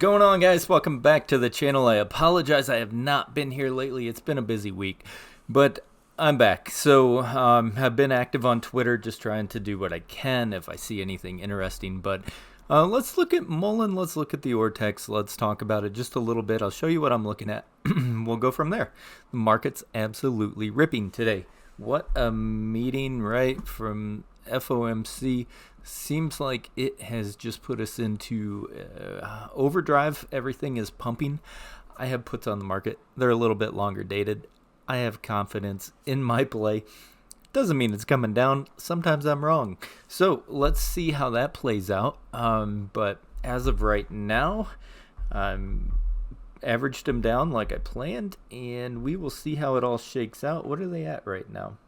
going on, guys? Welcome back to the channel. I apologize I have not been here lately. It's been a busy week, but I'm back. So I've been active on Twitter, just trying to do what I can if I see anything interesting. But let's look at muln. Let's look at the ortex. Let's talk about it just a little bit. I'll show you what I'm looking at. We'll go from there. The market's absolutely ripping today. What a meeting, right, from FOMC. Seems like it has just put us into overdrive. Everything is pumping. I have puts on the market. They're a little bit longer dated. I have confidence in my play. Doesn't mean it's coming down. Sometimes I'm wrong. So let's see how that plays out. But as of right now, I'm averaged them down like I planned, and we will see how it all shakes out. What are they at right now?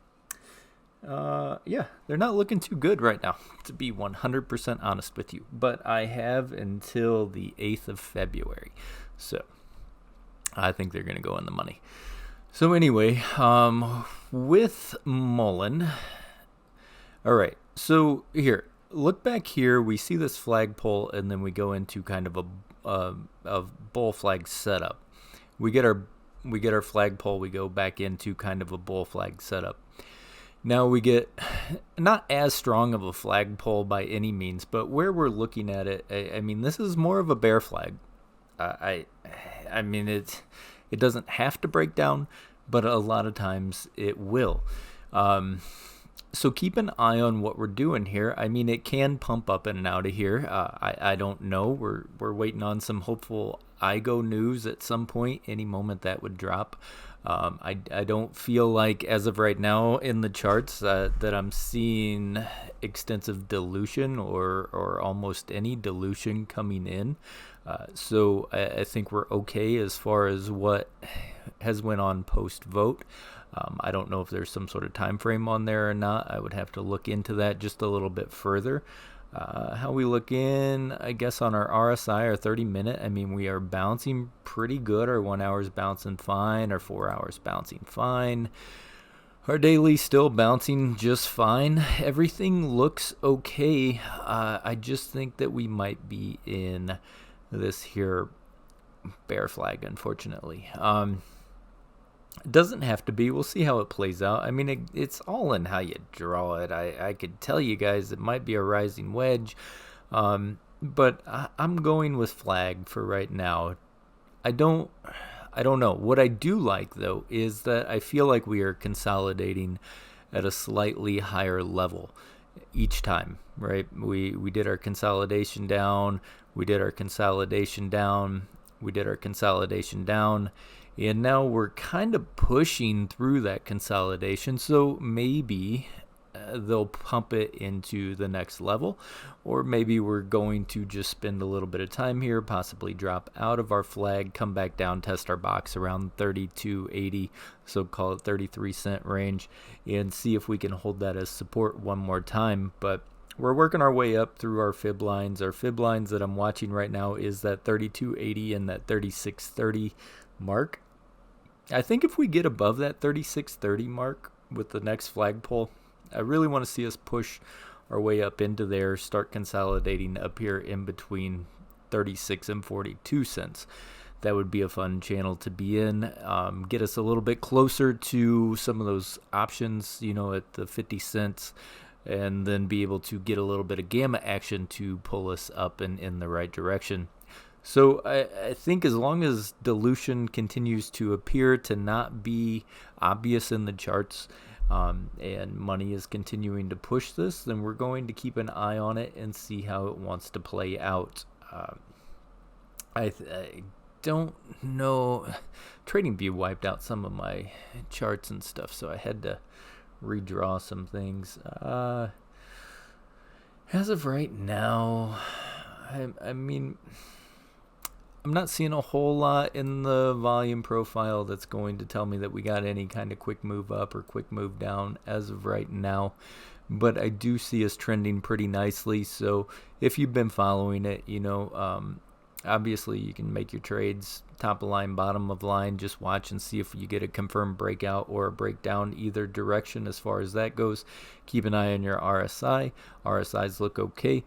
Yeah, they're not looking too good right now, to be 100% honest with you. But I have until the 8th of February. So I think they're going to go in the money. So anyway, with muln. All right, so here, look back here. We see this flagpole, and then we go into kind of a bull flag setup. We get our flagpole. We go back into kind of a bull flag setup. Now we get not as strong of a flagpole by any means, but where we're looking at it, I mean, this is more of a bear flag. I mean, it doesn't have to break down, but a lot of times it will. So keep an eye on what we're doing here. I mean, it can pump up in and out of here. I don't know. We're waiting on some hopeful IGO news at some point. Any moment that would drop. I don't feel like, as of right now in the charts, that I'm seeing extensive dilution or almost any dilution coming in. So I think we're okay as far as what has went on post-vote. I don't know if there's some sort of time frame on there or not. I would have to look into that just a little bit further. How we look in, I guess, on our RSI, our 30-minute, I mean, we are bouncing pretty good. Our 1 hour's bouncing fine. Our 4 hours bouncing fine. Our daily still bouncing just fine. Everything looks okay. I just think that we might be in this here bear flag, unfortunately. It doesn't have to be. We'll see how it plays out. I mean, it's all in how you draw it. I could tell you guys it might be a rising wedge, but I'm going with flag for right now. I don't know. What I do like, though, is that I feel like we are consolidating at a slightly higher level each time, right? We did our consolidation down. We did our consolidation down. We did our consolidation down. And now we're kind of pushing through that consolidation, so maybe they'll pump it into the next level, or maybe we're going to just spend a little bit of time here, possibly drop out of our flag, come back down, test our box around 32.80, so call it 33-cent range, and see if we can hold that as support one more time. But we're working our way up through our fib lines. Our fib lines that I'm watching right now is that 32.80 and that 36.30 mark. I think if we get above that 36.30 mark with the next flagpole, I really want to see us push our way up into there, start consolidating up here in between 36 and 42 cents. That would be a fun channel to be in. Get us a little bit closer to some of those options, you know, at the 50 cents, and then be able to get a little bit of gamma action to pull us up and in the right direction. So I think as long as dilution continues to appear to not be obvious in the charts, and money is continuing to push this, then we're going to keep an eye on it and see how it wants to play out. I don't know. TradingView wiped out some of my charts and stuff, so I had to redraw some things. As of right now, I mean, I'm not seeing a whole lot in the volume profile that's going to tell me that we got any kind of quick move up or quick move down as of right now. But I do see us trending pretty nicely. So if you've been following it, you know, obviously you can make your trades top of line, bottom of line. Just watch and see if you get a confirmed breakout or a breakdown either direction as far as that goes. Keep an eye on your RSI. RSIs look okay.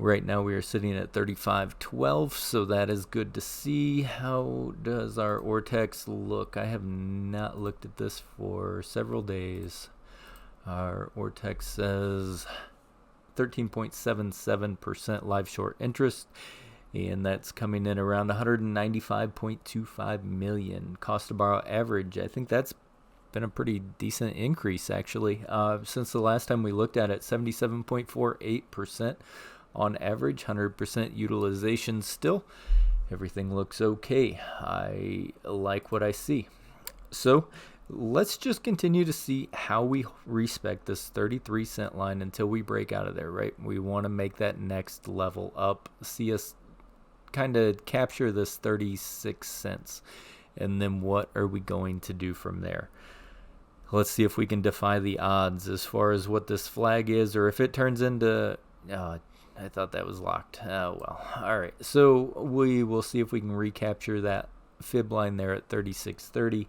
Right now we are sitting at 35.12, so that is good to see. How does our ortex look? I have not looked at this for several days. Our ortex says 13.77% live short interest, and that's coming in around 195.25 million. Cost to borrow average, I think that's been a pretty decent increase actually since the last time we looked at it. 77.48% on average, 100% utilization still. Everything looks okay. I like what I see. So let's just continue to see how we respect this 33-cent line until we break out of there, right? We want to make that next level up, see us kind of capture this 36 cents. And then what are we going to do from there? Let's see if we can defy the odds as far as what this flag is, or if it turns into... I thought that was locked. Oh, well. All right. So we will see if we can recapture that fib line there at 36.30.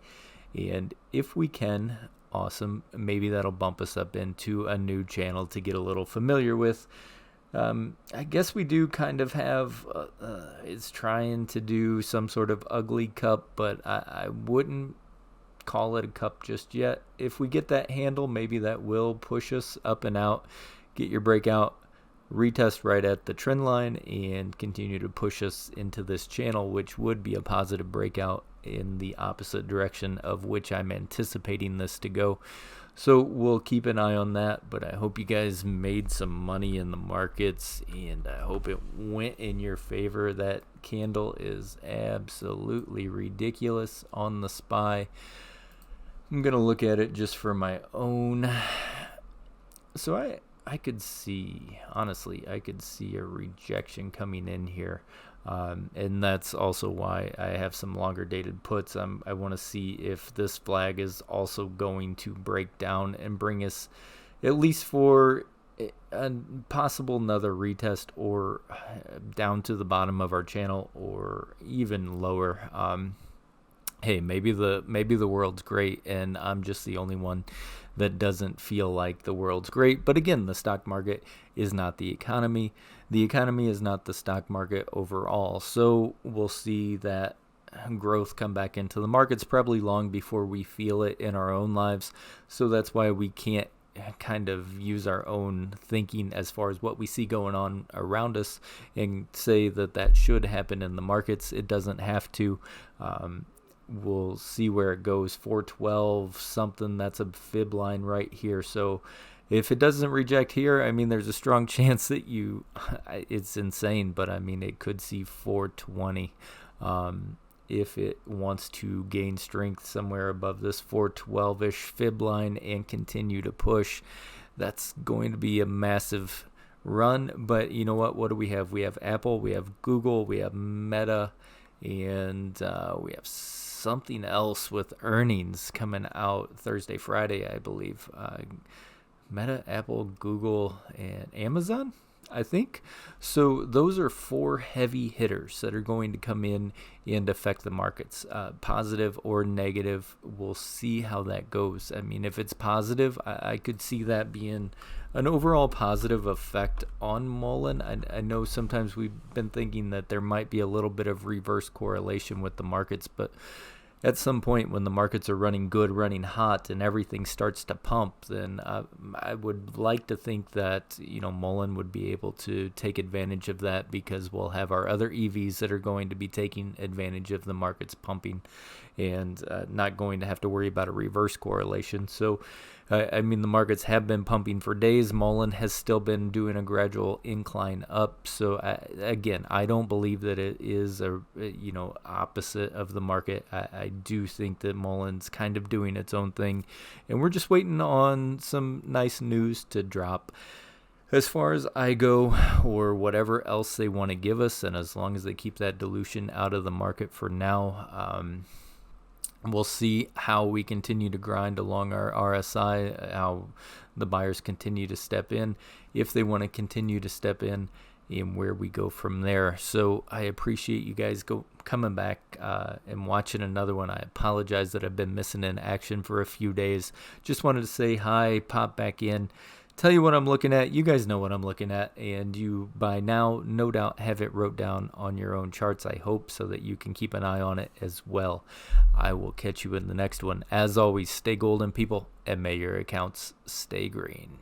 And if we can, awesome. Maybe that'll bump us up into a new channel to get a little familiar with. I guess we do kind of have, it's trying to do some sort of ugly cup, but I wouldn't call it a cup just yet. If we get that handle, maybe that will push us up and out, get your breakout, retest right at the trend line, and continue to push us into this channel, which would be a positive breakout in the opposite direction of which I'm anticipating this to go. So we'll keep an eye on that, but I hope you guys made some money in the markets, and I hope it went in your favor. That candle is absolutely ridiculous on the SPY. I'm going to look at it just for my own. So I could see, honestly, I could see a rejection coming in here. And that's also why I have some longer dated puts. I want to see if this flag is also going to break down and bring us at least for a possible another retest, or down to the bottom of our channel, or even lower. Hey, maybe the world's great and I'm just the only one that doesn't feel like the world's great. But again, the stock market is not the economy. The economy is not the stock market overall. So we'll see that growth come back into the markets probably long before we feel it in our own lives. So that's why we can't kind of use our own thinking as far as what we see going on around us and say that that should happen in the markets. It doesn't have to. We'll see where it goes. 412 something, that's a fib line right here. So if it doesn't reject here, I mean, there's a strong chance that it's insane, but I mean, it could see 420 if it wants to gain strength somewhere above this 412-ish fib line and continue to push. That's going to be a massive run. But you know what do we have? We have Apple, we have Google, we have Meta, and we have something else with earnings coming out Thursday, Friday, I believe. Meta, Apple, Google, and Amazon, I think. So those are four heavy hitters that are going to come in and affect the markets, positive or negative. We'll see how that goes. I mean, if it's positive, I could see that being an overall positive effect on muln. I know sometimes we've been thinking that there might be a little bit of reverse correlation with the markets, but at some point when the markets are running good, running hot, and everything starts to pump, then I would like to think that, muln would be able to take advantage of that, because we'll have our other EVs that are going to be taking advantage of the markets pumping and not going to have to worry about a reverse correlation. So, I mean, the markets have been pumping for days. Muln has still been doing a gradual incline up. So, again, I don't believe that it is opposite of the market. I do think that muln's kind of doing its own thing, and we're just waiting on some nice news to drop. As far as I go, or whatever else they want to give us, and as long as they keep that dilution out of the market for now, we'll see how we continue to grind along our RSI, how the buyers continue to step in, if they want to continue to step in, and where we go from there. So I appreciate you guys coming back and watching another one. I apologize that I've been missing in action for a few days. Just wanted to say hi, pop back in, tell you what I'm looking at. You guys know what I'm looking at, and you by now no doubt have it wrote down on your own charts, I hope, so that you can keep an eye on it as well. I will catch you in the next one. As always, stay golden, people, and may your accounts stay green.